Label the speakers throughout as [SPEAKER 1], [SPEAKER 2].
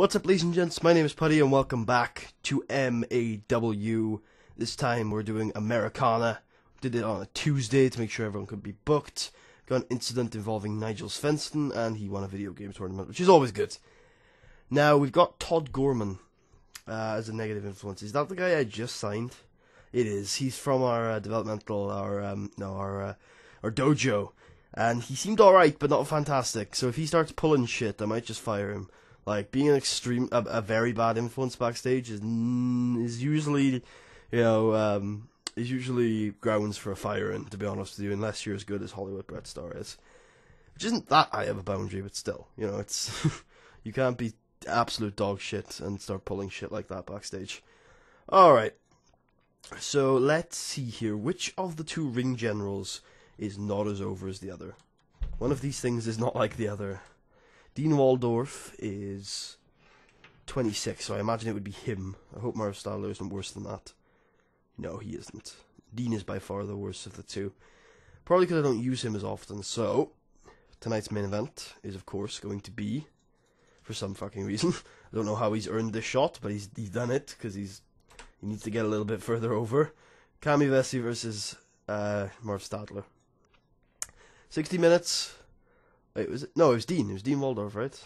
[SPEAKER 1] What's up, ladies and gents? My name is Putty, and welcome back to MAW. This time we're doing Americana. Did it on a Tuesday to make sure everyone could be booked. Got an incident involving Nigel Svensson, and he won a video game tournament, which is always good. Now, we've got Todd Gorman as a negative influence. Is that the guy I just signed? It is. He's from our developmental, our dojo. And he seemed alright, but not fantastic. So if he starts pulling shit, I might just fire him. Like, being an a very bad influence backstage is usually, is usually grounds for a firing, to be honest with you, unless you're as good as Hollywood Brett Starr is. Which isn't that high of a boundary, but still, it's, you can't be absolute dog shit and start pulling shit like that backstage. Alright, so let's see here, which of the two ring generals is not as over as the other? One of these things is not like the other. Dean Waldorf is 26, so I imagine it would be him. I hope Marv Stadler isn't worse than that. No, he isn't. Dean is by far the worst of the two. Probably because I don't use him as often. So, tonight's main event is, of course, going to be, for some fucking reason, I don't know how he's earned this shot, but he's done it, because he needs to get a little bit further over. Cami Vessi versus Marv Stadler. 60 minutes. Wait, was it? No, it was Dean. It was Dean Waldorf, right?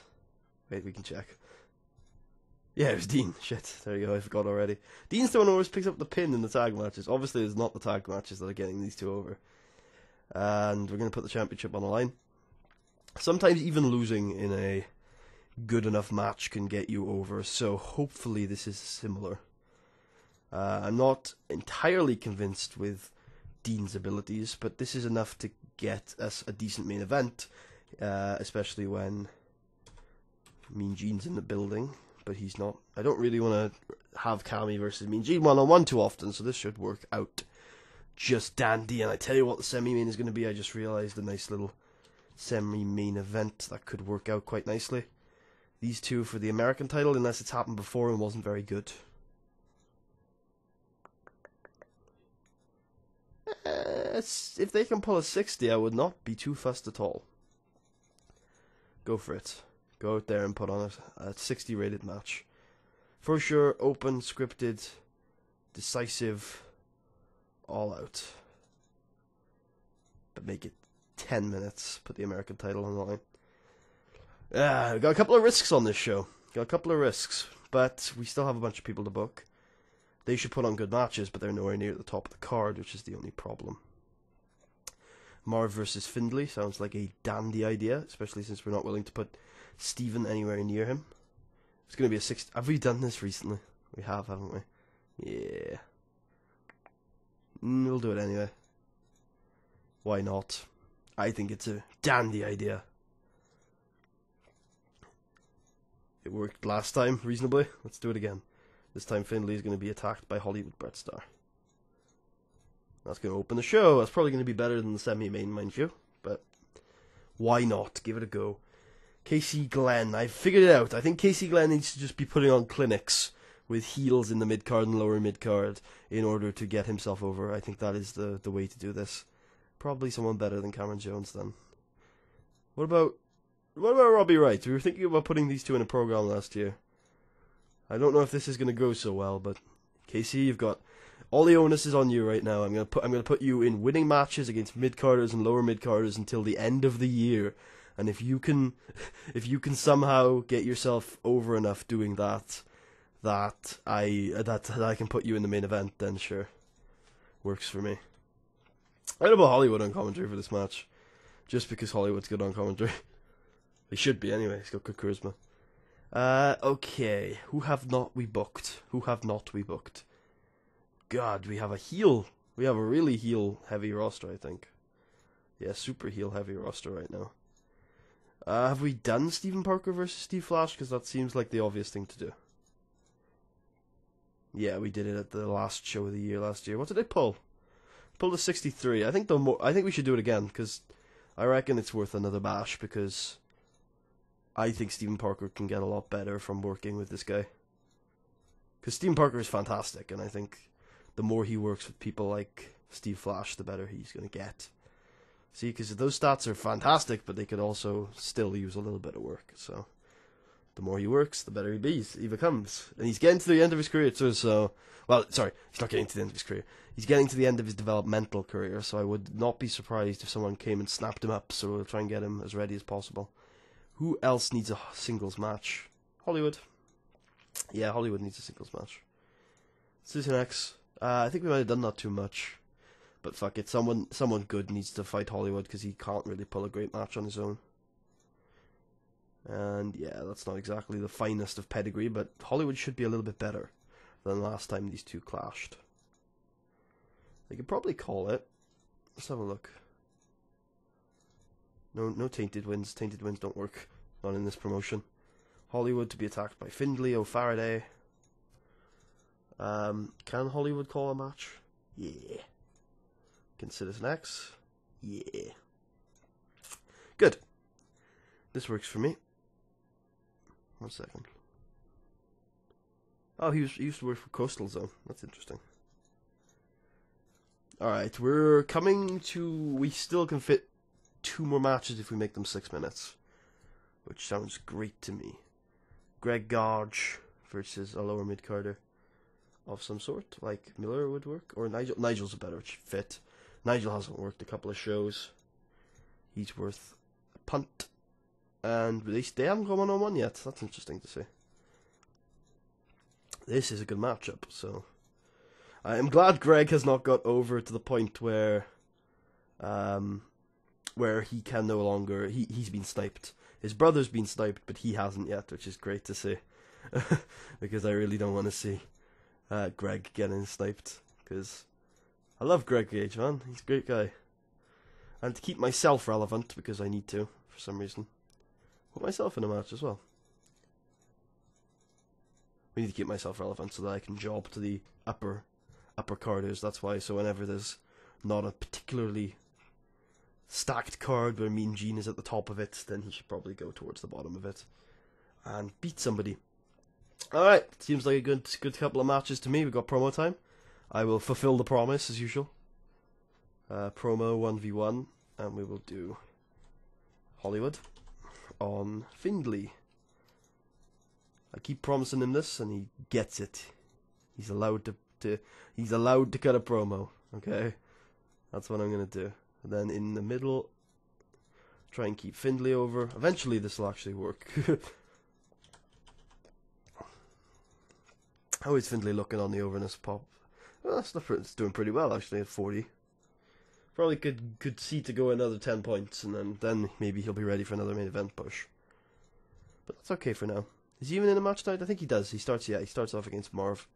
[SPEAKER 1] Wait, we can check. Yeah, it was Dean. Shit, there you go, I forgot already. Dean's the one who always picks up the pin in the tag matches. Obviously, it's not the tag matches that are getting these two over. And we're going to put the championship on the line. Sometimes even losing in a good enough match can get you over, so hopefully this is similar. I'm not entirely convinced with Dean's abilities, but this is enough to get us a decent main event. Especially when Mean Gene's in the building, but he's not. I don't really want to have Cami versus Mean Gene one-on-one too often, so this should work out just dandy. And I tell you what the semi-main is going to be, I just realised a nice little semi-main event that could work out quite nicely. These two for the American title, unless it's happened before and wasn't very good. If they can pull a 60, I would not be too fussed at all. Go for it. Go out there and put on a 60 rated match. For sure, open, scripted, decisive, all out. But make it 10 minutes. Put the American title on the line. We've got a couple of risks on this show. Got a couple of risks. But we still have a bunch of people to book. They should put on good matches, but they're nowhere near the top of the card, which is the only problem. Marv versus Findlay sounds like a dandy idea, especially since we're not willing to put Steven anywhere near him. It's going to be a 60... Have we done this recently? We have, haven't we? Yeah. We'll do it anyway. Why not? I think it's a dandy idea. It worked last time, reasonably. Let's do it again. This time Findlay is going to be attacked by Hollywood Brett Starr. That's going to open the show. That's probably going to be better than the semi-main, mind you. But why not? Give it a go. Casey Glenn. I've figured it out. I think Casey Glenn needs to just be putting on clinics with heels in the mid-card and lower mid-card in order to get himself over. I think that is the way to do this. Probably someone better than Cameron Jones, then. What about Robbie Wright? We were thinking about putting these two in a program last year. I don't know if this is going to go so well, but Casey, you've got... all the onus is on you right now. I'm gonna put you in winning matches against mid-carders and lower mid-carders until the end of the year. And if you can somehow get yourself over enough doing that I can put you in the main event, then sure. Works for me. I don't know about Hollywood on commentary for this match. Just because Hollywood's good on commentary. He should be anyway, he's got good charisma. Okay. Who have not we booked? God, we have a heel. We have a really heel-heavy roster, I think. Yeah, super heel-heavy roster right now. Have we done Stephen Parker versus Steve Flash? Because that seems like the obvious thing to do. Yeah, we did it at the last show of the year last year. What did they pull? Pulled a 63. I think we should do it again, because I reckon it's worth another bash, because I think Stephen Parker can get a lot better from working with this guy. Because Stephen Parker is fantastic, and I think the more he works with people like Steve Flash, the better he's going to get. See, because those stats are fantastic, but they could also still use a little bit of work. So The more he works, the better he becomes. And he's getting to the end of his career too, so... Well, sorry, he's not getting to the end of his career. He's getting to the end of his developmental career, so I would not be surprised if someone came and snapped him up, so we'll try and get him as ready as possible. Who else needs a singles match? Hollywood. Yeah, Hollywood needs a singles match. Citizen X. I think we might have done that too much. But fuck it, someone good needs to fight Hollywood, because he can't really pull a great match on his own. And yeah, that's not exactly the finest of pedigree, but Hollywood should be a little bit better than last time these two clashed. They could probably call it. Let's have a look. No tainted wins. Tainted wins don't work. Not in this promotion. Hollywood to be attacked by Findlay O'Farraday. Can Hollywood call a match? Yeah. Can Citizen X? Yeah. Good. This works for me. 1 second. Oh, he used to work for Coastal Zone. That's interesting. Alright, we're coming to... We still can fit 2 more matches if we make them 6 minutes. Which sounds great to me. Greg Gage versus a lower mid-carder of some sort. Like Miller would work. Or Nigel. Nigel's a better fit. Nigel hasn't worked a couple of shows. He's worth a punt. And they haven't gone 1-on-1 yet. That's interesting to see. This is a good matchup, so... I am glad Greg has not got over to the point where he can no longer... He's been sniped. His brother's been sniped, but he hasn't yet, which is great to see. Because I really don't want to see Greg getting sniped. Because I love Greg Gage, man. He's a great guy. And to keep myself relevant, because I need to, for some reason. Put myself in a match as well. We need to keep myself relevant so that I can job to the upper carders. That's why. So whenever there's not a particularly stacked card where Mean Gene is at the top of it, then he should probably go towards the bottom of it and beat somebody. Alright, seems like a good couple of matches to me. We've got promo time. I will fulfill the promise as usual. Promo 1v1, and we will do Hollywood on Findlay. I keep promising him this, and he gets it. He's allowed to cut a promo. Okay, that's what I'm gonna do. And then in the middle, try and keep Findlay over. Eventually, this will actually work. How is Findlay looking on the overness pop? Well, it's doing pretty well actually at 40. Probably could see to go another 10 points, and then maybe he'll be ready for another main event push. But that's okay for now. Is he even in a match tonight? I think he does. He starts off against Marv,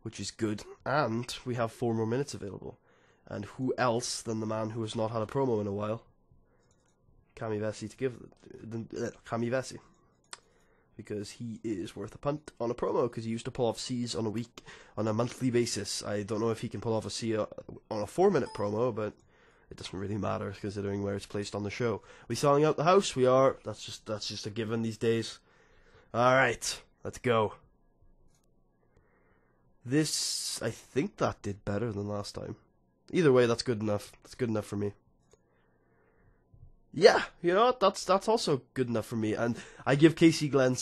[SPEAKER 1] which is good. And we have 4 more minutes available. And who else than the man who has not had a promo in a while? Kami Vesey to give Kami Vesey. Because he is worth a punt on a promo, because he used to pull off C's on a monthly basis. I don't know if he can pull off a C on a 4-minute promo, but it doesn't really matter considering where it's placed on the show. We selling out the house? We are. That's just a given these days. Alright, let's go. This, I think that did better than last time. Either way, that's good enough. That's good enough for me. Yeah, you know what? That's also good enough for me. And I give Casey Glenn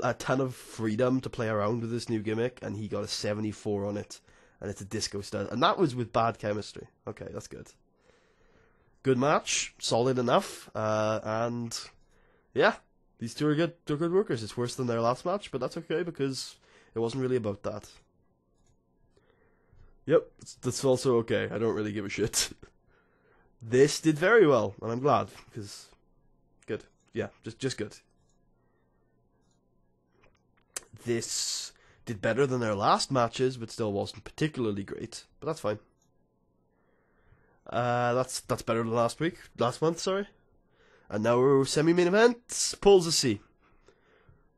[SPEAKER 1] a ton of freedom to play around with this new gimmick, and he got a 74 on it, and it's a disco stud. And that was with bad chemistry. Okay, that's good. Good match, solid enough, and yeah, these two are good. They're good workers. It's worse than their last match, but that's okay because it wasn't really about that. Yep, that's also okay. I don't really give a shit. This did very well, and I'm glad, because good. Yeah, just good. This did better than their last matches, but still wasn't particularly great. But that's fine. That's better than last month, sorry. And now we're semi-main event. Pulls a C.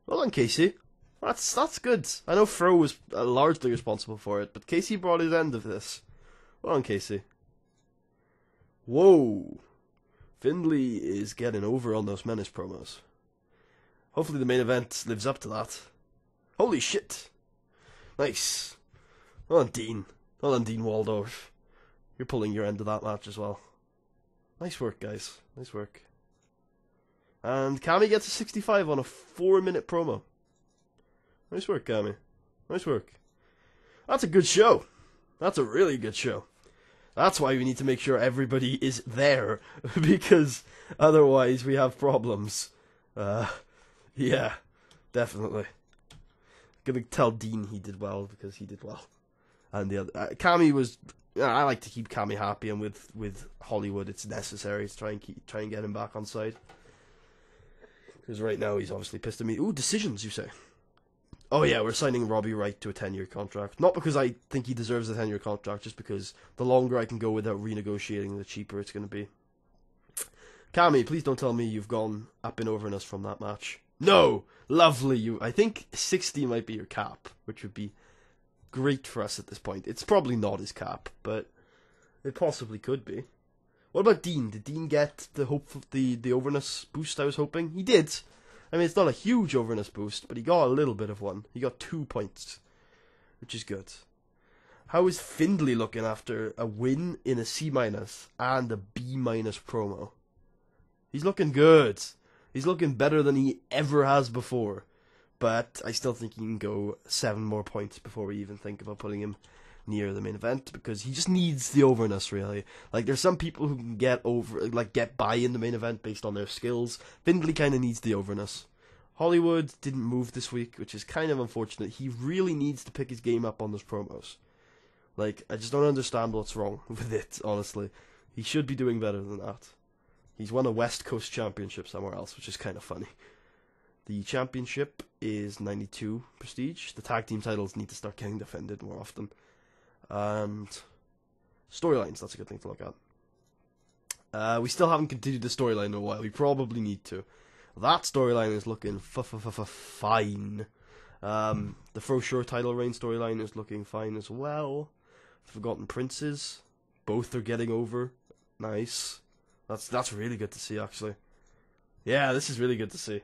[SPEAKER 1] Well done, Casey. That's good. I know Fro was largely responsible for it, but Casey brought his end of this. Well done, Casey. Whoa. Findlay is getting over on those Menace promos. Hopefully the main event lives up to that. Holy shit. Nice. Well done, Dean. Well done, Dean Waldorf. You're pulling your end of that match as well. Nice work, guys. Nice work. And Kami gets a 65 on a 4-minute promo. Nice work, Kami. Nice work. That's a good show. That's a really good show. That's why we need to make sure everybody is there, because otherwise we have problems. Yeah, definitely. Gonna tell Dean he did well, because he did well. And the other Kami was. I like to keep Kami happy, and with Hollywood, it's necessary to try and get him back on side. Because right now he's obviously pissed at me. Ooh, decisions, you say? Oh yeah, we're signing Robbie Wright to a 10-year contract. Not because I think he deserves a 10-year contract, just because the longer I can go without renegotiating, the cheaper it's going to be. Kami, please don't tell me you've gone up and over us from that match. No! Lovely. I think 60 might be your cap, which would be great for us at this point. It's probably not his cap, but it possibly could be. What about Dean? Did Dean get the overness boost I was hoping? He did. I mean, it's not a huge overness boost, but he got a little bit of one. He got 2 points, which is good. How is Findlay looking after a win in a C- and a B- promo? He's looking good. He's looking better than he ever has before. But I still think he can go 7 more points before we even think about putting him near the main event, because he just needs the overness, really. Like, there's some people who can get by in the main event based on their skills. Findlay kind of needs the overness. Hollywood didn't move this week, which is kind of unfortunate. He really needs to pick his game up on those promos. Like, I just don't understand what's wrong with it, honestly. He should be doing better than that. He's won a West Coast championship somewhere else, which is kind of funny. The championship is 92 prestige. The tag team titles need to start getting defended more often. And storylines, that's a good thing to look at. We still haven't continued the storyline in a while. We probably need to. That storyline is looking fine. The For Sure title reign storyline is looking fine as well. Forgotten Princes, both are getting over. Nice. That's really good to see, actually. Yeah, this is really good to see.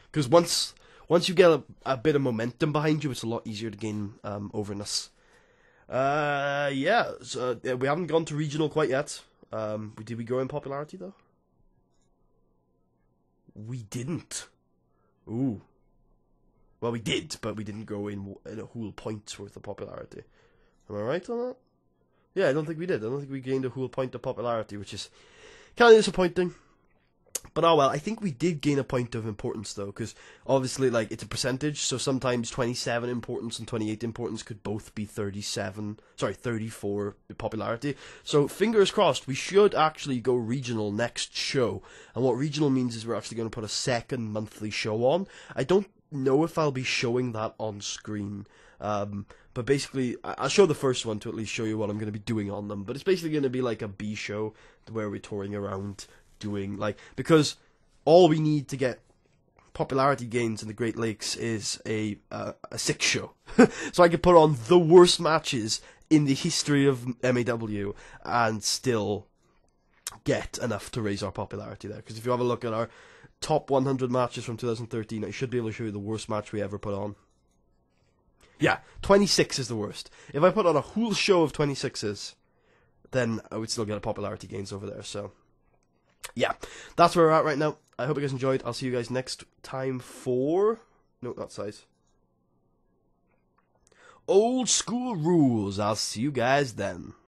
[SPEAKER 1] Because once you get a bit of momentum behind you, it's a lot easier to gain overness. Yeah, so we haven't gone to regional quite yet. Did we go in popularity, though? We didn't. Ooh. Well, we did, but we didn't go in a whole point's worth of popularity. Am I right on that? Yeah, I don't think we did. I don't think we gained a whole point of popularity, which is kind of disappointing. But oh well, I think we did gain a point of importance, though, because obviously, like, it's a percentage, so sometimes 27 importance and 28 importance could both be 34 popularity. So, fingers crossed, we should actually go regional next show. And what regional means is we're actually going to put a second monthly show on. I don't know if I'll be showing that on screen. But basically, I'll show the first one to at least show you what I'm going to be doing on them. But it's basically going to be like a B show where we're touring around doing, like, because all we need to get popularity gains in the Great Lakes is a 6 show. So I could put on the worst matches in the history of MAW and still get enough to raise our popularity there. Because if you have a look at our top 100 matches from 2013, I should be able to show you the worst match we ever put on. Yeah, 26 is the worst. If I put on a whole show of 26s, then I would still get a popularity gains over there, so yeah, that's where we're at right now. I hope you guys enjoyed. I'll see you guys next time for... No, not size. Old School Rules. I'll see you guys then.